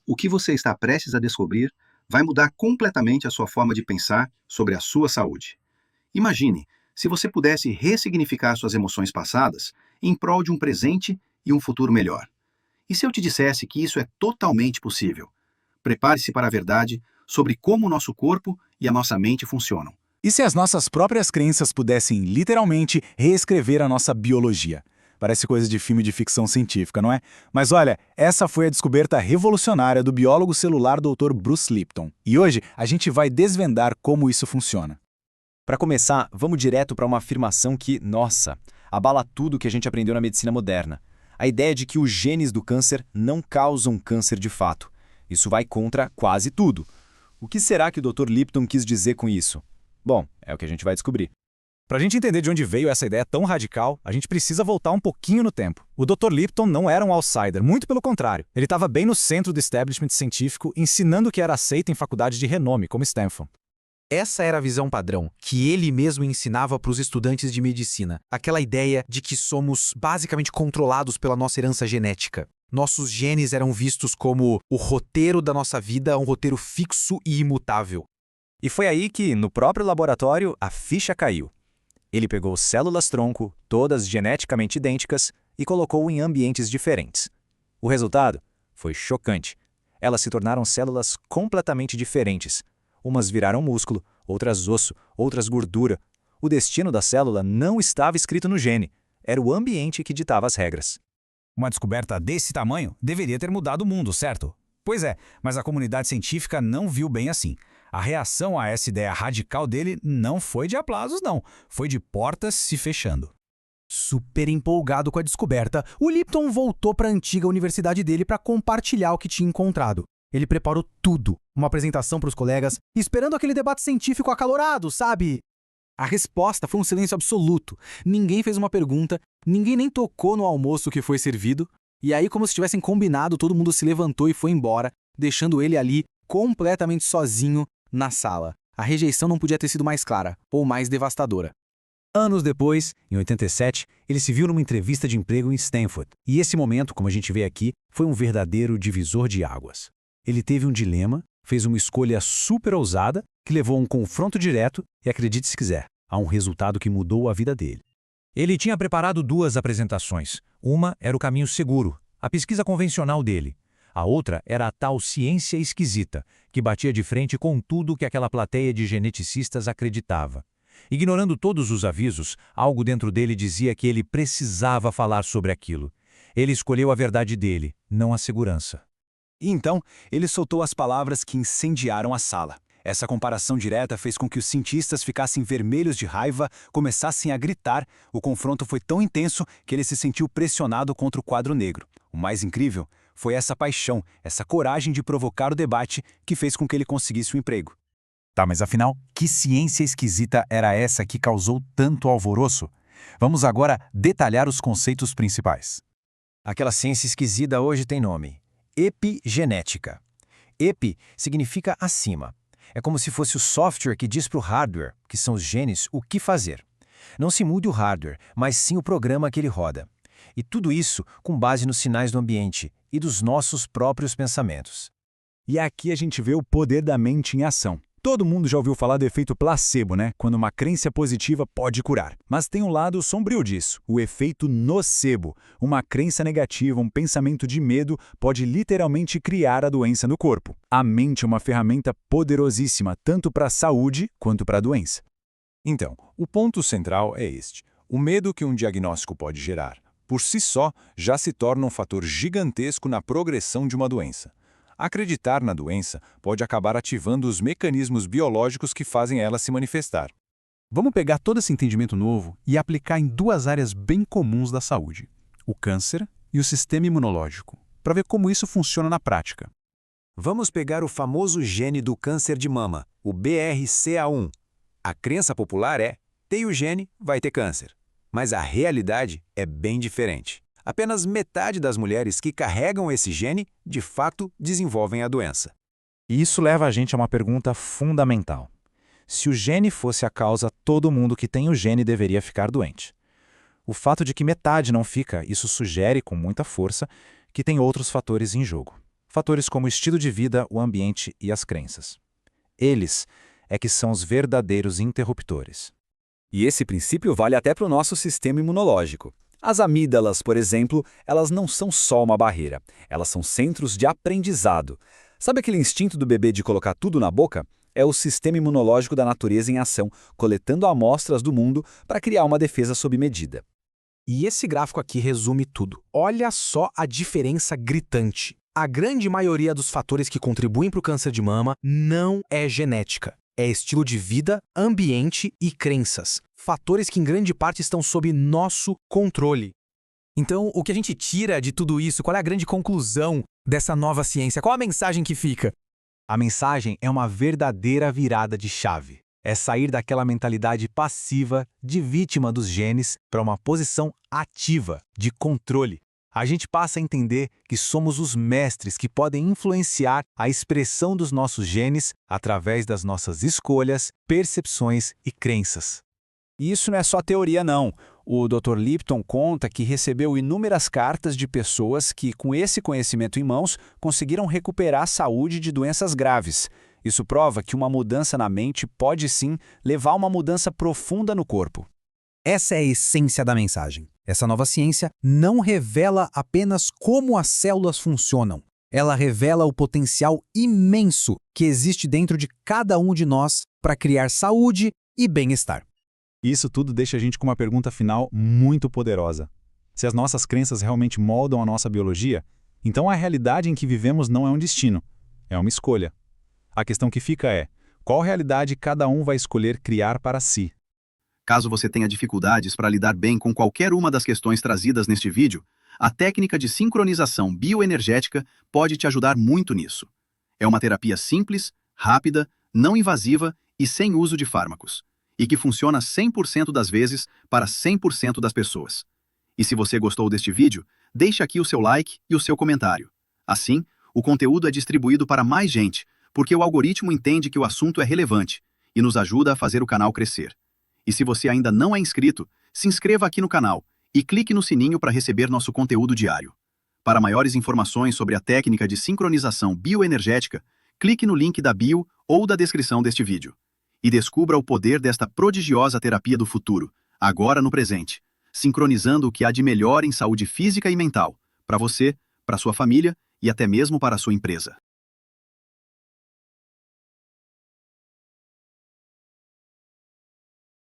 o que você está prestes a descobrir vai mudar completamente a sua forma de pensar sobre a sua saúde. Imagine se você pudesse ressignificar suas emoções passadas em prol de um presente e um futuro melhor. E se eu te dissesse que isso é totalmente possível? Prepare-se para a verdade sobre como o nosso corpo e a nossa mente funcionam. E se as nossas próprias crenças pudessem literalmente reescrever a nossa biologia? Parece coisa de filme de ficção científica, não é? Mas olha, essa foi a descoberta revolucionária do biólogo celular Dr. Bruce Lipton. E hoje a gente vai desvendar como isso funciona. Para começar, vamos direto para uma afirmação que, nossa, abala tudo que a gente aprendeu na medicina moderna. A ideia de que os genes do câncer não causam câncer de fato. Isso vai contra quase tudo. O que será que o Dr. Lipton quis dizer com isso? Bom, é o que a gente vai descobrir. Para a gente entender de onde veio essa ideia tão radical, a gente precisa voltar um pouquinho no tempo. O Dr. Lipton não era um outsider, muito pelo contrário. Ele estava bem no centro do establishment científico, ensinando o que era aceito em faculdades de renome, como Stanford. Essa era a visão padrão, que ele mesmo ensinava para os estudantes de medicina. Aquela ideia de que somos basicamente controlados pela nossa herança genética. Nossos genes eram vistos como o roteiro da nossa vida, um roteiro fixo e imutável. E foi aí que, no próprio laboratório, a ficha caiu. Ele pegou células-tronco, todas geneticamente idênticas, e colocou em ambientes diferentes. O resultado foi chocante. Elas se tornaram células completamente diferentes. Umas viraram músculo, outras osso, outras gordura. O destino da célula não estava escrito no gene. Era o ambiente que ditava as regras. Uma descoberta desse tamanho deveria ter mudado o mundo, certo? Pois é, mas a comunidade científica não viu bem assim. A reação a essa ideia radical dele não foi de aplausos, não. Foi de portas se fechando. Super empolgado com a descoberta, o Lipton voltou para a antiga universidade dele para compartilhar o que tinha encontrado. Ele preparou tudo, uma apresentação para os colegas, esperando aquele debate científico acalorado, sabe? A resposta foi um silêncio absoluto. Ninguém fez uma pergunta, ninguém nem tocou no almoço que foi servido. E aí, como se tivessem combinado, todo mundo se levantou e foi embora, deixando ele ali completamente sozinho na sala. A rejeição não podia ter sido mais clara ou mais devastadora. Anos depois, em 87, ele se viu numa entrevista de emprego em Stanford. E esse momento, como a gente vê aqui, foi um verdadeiro divisor de águas. Ele teve um dilema, fez uma escolha super ousada, que levou a um confronto direto e, acredite se quiser, a um resultado que mudou a vida dele. Ele tinha preparado 2 apresentações. Uma era o caminho seguro, a pesquisa convencional dele. A outra era a tal ciência esquisita, que batia de frente com tudo que aquela plateia de geneticistas acreditava. Ignorando todos os avisos, algo dentro dele dizia que ele precisava falar sobre aquilo. Ele escolheu a verdade dele, não a segurança. E então, ele soltou as palavras que incendiaram a sala. Essa comparação direta fez com que os cientistas ficassem vermelhos de raiva, começassem a gritar. O confronto foi tão intenso que ele se sentiu pressionado contra o quadro negro. O mais incrível foi essa paixão, essa coragem de provocar o debate que fez com que ele conseguisse o emprego. Tá, mas afinal, que ciência esquisita era essa que causou tanto alvoroço? Vamos agora detalhar os conceitos principais. Aquela ciência esquisita hoje tem nome: epigenética. Epi significa acima. É como se fosse o software que diz para o hardware, que são os genes, o que fazer. Não se mude o hardware, mas sim o programa que ele roda. E tudo isso com base nos sinais do ambiente e dos nossos próprios pensamentos. E aqui a gente vê o poder da mente em ação. Todo mundo já ouviu falar do efeito placebo, né? Quando uma crença positiva pode curar. Mas tem um lado sombrio disso, o efeito nocebo. Uma crença negativa, um pensamento de medo pode literalmente criar a doença no corpo. A mente é uma ferramenta poderosíssima, tanto para a saúde quanto para a doença. Então, o ponto central é este. O medo que um diagnóstico pode gerar, por si só, já se torna um fator gigantesco na progressão de uma doença. Acreditar na doença pode acabar ativando os mecanismos biológicos que fazem ela se manifestar. Vamos pegar todo esse entendimento novo e aplicar em 2 áreas bem comuns da saúde: o câncer e o sistema imunológico, para ver como isso funciona na prática. Vamos pegar o famoso gene do câncer de mama, o BRCA1. A crença popular é: tem o gene, vai ter câncer. Mas a realidade é bem diferente. Apenas metade das mulheres que carregam esse gene, de fato, desenvolvem a doença. E isso leva a gente a uma pergunta fundamental. Se o gene fosse a causa, todo mundo que tem o gene deveria ficar doente. O fato de que metade não fica, isso sugere com muita força que tem outros fatores em jogo. Fatores como o estilo de vida, o ambiente e as crenças. Eles é que são os verdadeiros interruptores. E esse princípio vale até para o nosso sistema imunológico. As amígdalas, por exemplo, elas não são só uma barreira, elas são centros de aprendizado. Sabe aquele instinto do bebê de colocar tudo na boca? É o sistema imunológico da natureza em ação, coletando amostras do mundo para criar uma defesa sob medida. E esse gráfico aqui resume tudo. Olha só a diferença gritante. A grande maioria dos fatores que contribuem para o câncer de mama não é genética. É estilo de vida, ambiente e crenças. Fatores que em grande parte estão sob nosso controle. Então, o que a gente tira de tudo isso? Qual é a grande conclusão dessa nova ciência? Qual a mensagem que fica? A mensagem é uma verdadeira virada de chave. É sair daquela mentalidade passiva, de vítima dos genes, para uma posição ativa, de controle. A gente passa a entender que somos os mestres que podem influenciar a expressão dos nossos genes através das nossas escolhas, percepções e crenças. E isso não é só teoria, não. O Dr. Lipton conta que recebeu inúmeras cartas de pessoas que, com esse conhecimento em mãos, conseguiram recuperar a saúde de doenças graves. Isso prova que uma mudança na mente pode sim levar a uma mudança profunda no corpo. Essa é a essência da mensagem. Essa nova ciência não revela apenas como as células funcionam. Ela revela o potencial imenso que existe dentro de cada um de nós para criar saúde e bem-estar. Isso tudo deixa a gente com uma pergunta final muito poderosa. Se as nossas crenças realmente moldam a nossa biologia, então a realidade em que vivemos não é um destino, é uma escolha. A questão que fica é, qual realidade cada um vai escolher criar para si? Caso você tenha dificuldades para lidar bem com qualquer uma das questões trazidas neste vídeo, a técnica de sincronização bioenergética pode te ajudar muito nisso. É uma terapia simples, rápida, não invasiva e sem uso de fármacos, e que funciona 100% das vezes para 100% das pessoas. E se você gostou deste vídeo, deixe aqui o seu like e o seu comentário. Assim, o conteúdo é distribuído para mais gente, porque o algoritmo entende que o assunto é relevante e nos ajuda a fazer o canal crescer. E se você ainda não é inscrito, se inscreva aqui no canal e clique no sininho para receber nosso conteúdo diário. Para maiores informações sobre a técnica de sincronização bioenergética, clique no link da bio ou da descrição deste vídeo. E descubra o poder desta prodigiosa terapia do futuro, agora no presente, sincronizando o que há de melhor em saúde física e mental, para você, para sua família e até mesmo para a sua empresa.